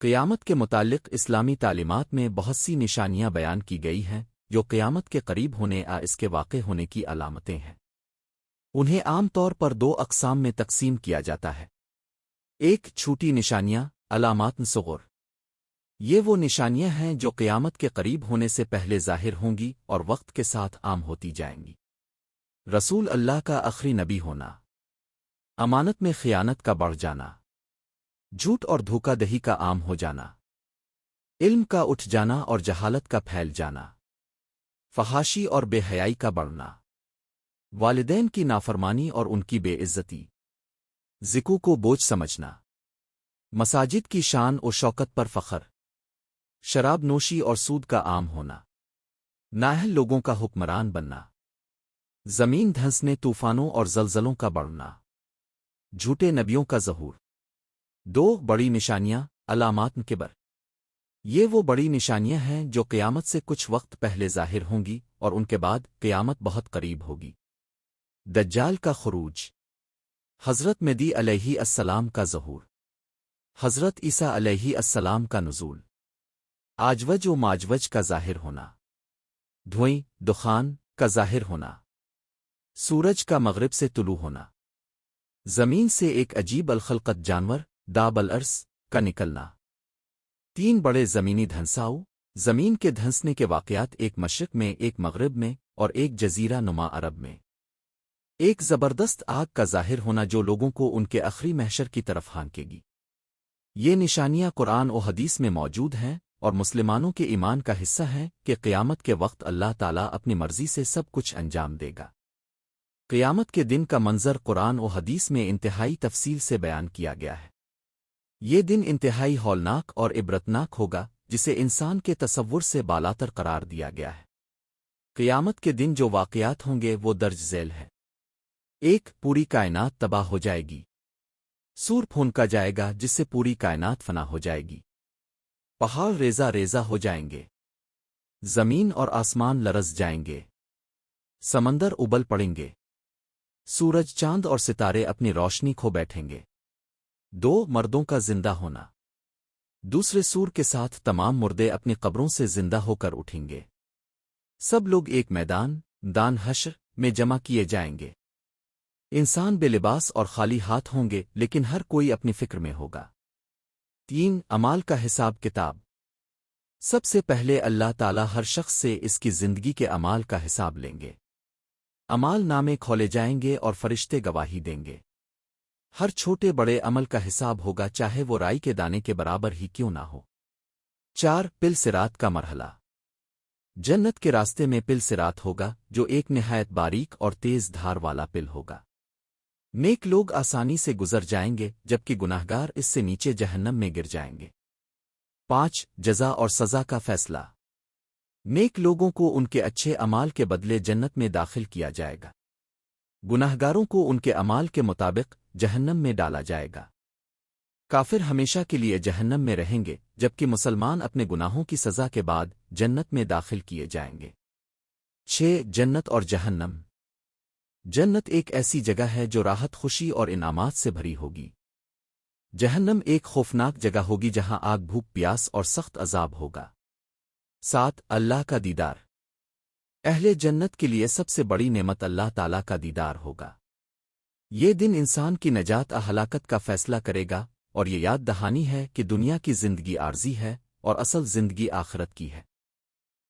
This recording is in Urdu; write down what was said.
قیامت کے متعلق اسلامی تعلیمات میں بہت سی نشانیاں بیان کی گئی ہیں جو قیامت کے قریب ہونے یا اس کے واقع ہونے کی علامتیں ہیں۔ انہیں عام طور پر دو اقسام میں تقسیم کیا جاتا ہے۔ ایک، چھوٹی نشانیاں علامات صغر۔ یہ وہ نشانیاں ہیں جو قیامت کے قریب ہونے سے پہلے ظاہر ہوں گی اور وقت کے ساتھ عام ہوتی جائیں گی۔ رسول اللہ کا آخری نبی ہونا، امانت میں خیانت کا بڑھ جانا، جھوٹ اور دھوکہ دہی کا عام ہو جانا، علم کا اٹھ جانا اور جہالت کا پھیل جانا، فحاشی اور بے حیائی کا بڑھنا، والدین کی نافرمانی اور ان کی بے عزتی، ذکو کو بوجھ سمجھنا، مساجد کی شان و شوکت پر فخر، شراب نوشی اور سود کا عام ہونا، نااہل لوگوں کا حکمران بننا، زمین دھنسنے، طوفانوں اور زلزلوں کا بڑھنا، جھوٹے نبیوں کا ظہور۔ دو بڑی نشانیاں علامات کبر۔ یہ وہ بڑی نشانیاں ہیں جو قیامت سے کچھ وقت پہلے ظاہر ہوں گی اور ان کے بعد قیامت بہت قریب ہوگی۔ دجال کا خروج، حضرت مہدی علیہ السلام کا ظہور، حضرت عیسیٰ علیہ السلام کا نزول، آجوج و ماجوج کا ظاہر ہونا، دھوئیں دخان کا ظاہر ہونا، سورج کا مغرب سے طلوع ہونا، زمین سے ایک عجیب الخلقت جانور داب الارض کا نکلنا۔ تین بڑے زمینی دھنساؤ، زمین کے دھنسنے کے واقعات، ایک مشرق میں، ایک مغرب میں اور ایک جزیرہ نما عرب میں۔ ایک زبردست آگ کا ظاہر ہونا جو لوگوں کو ان کے آخری محشر کی طرف ہانکے گی۔ یہ نشانیاں قرآن و حدیث میں موجود ہیں اور مسلمانوں کے ایمان کا حصہ ہیں کہ قیامت کے وقت اللہ تعالیٰ اپنی مرضی سے سب کچھ انجام دے گا۔ قیامت کے دن کا منظر قرآن و حدیث میں انتہائی تفصیل سے بیان کیا گیا ہے۔ یہ دن انتہائی ہولناک اور عبرتناک ہوگا جسے انسان کے تصور سے بالاتر قرار دیا گیا ہے۔ قیامت کے دن جو واقعات ہوں گے وہ درج ذیل ہے۔ ایک، پوری کائنات تباہ ہو جائے گی، سور پھونکا جائے گا جس سے پوری کائنات فنا ہو جائے گی، پہاڑ ریزہ ریزہ ہو جائیں گے، زمین اور آسمان لرز جائیں گے، سمندر ابل پڑیں گے، سورج چاند اور ستارے اپنی روشنی کھو بیٹھیں گے۔ دو، مردوں کا زندہ ہونا، دوسرے سور کے ساتھ تمام مردے اپنی قبروں سے زندہ ہو کر اٹھیں گے۔ سب لوگ ایک میدان دان حشر میں جمع کیے جائیں گے۔ انسان بے لباس اور خالی ہاتھ ہوں گے لیکن ہر کوئی اپنی فکر میں ہوگا۔ تین، اعمال کا حساب کتاب۔ سب سے پہلے اللہ تعالیٰ ہر شخص سے اس کی زندگی کے اعمال کا حساب لیں گے۔ اعمال نامے کھولے جائیں گے اور فرشتے گواہی دیں گے۔ ہر چھوٹے بڑے عمل کا حساب ہوگا چاہے وہ رائی کے دانے کے برابر ہی کیوں نہ ہو۔ چار، پل صراط کا مرحلہ۔ جنت کے راستے میں پل صراط ہوگا جو ایک نہایت باریک اور تیز دھار والا پل ہوگا۔ نیک لوگ آسانی سے گزر جائیں گے جبکہ گناہگار اس سے نیچے جہنم میں گر جائیں گے۔ پانچ، جزا اور سزا کا فیصلہ۔ نیک لوگوں کو ان کے اچھے اعمال کے بدلے جنت میں داخل کیا جائے گا، گناہگاروں کو ان کے اعمال کے مطابق جہنم میں ڈالا جائے گا۔ کافر ہمیشہ کے لیے جہنم میں رہیں گے جبکہ مسلمان اپنے گناہوں کی سزا کے بعد جنت میں داخل کیے جائیں گے۔ 6، جنت اور جہنم۔ جنت ایک ایسی جگہ ہے جو راحت، خوشی اور انعامات سے بھری ہوگی۔ جہنم ایک خوفناک جگہ ہوگی جہاں آگ، بھوک، پیاس اور سخت عذاب ہوگا۔ 7، اللہ کا دیدار۔ اہل جنت کے لیے سب سے بڑی نعمت اللہ تعالیٰ کا دیدار ہوگا۔ یہ دن انسان کی نجات ہلاکت کا فیصلہ کرے گا اور یہ یاد دہانی ہے کہ دنیا کی زندگی عارضی ہے اور اصل زندگی آخرت کی ہے۔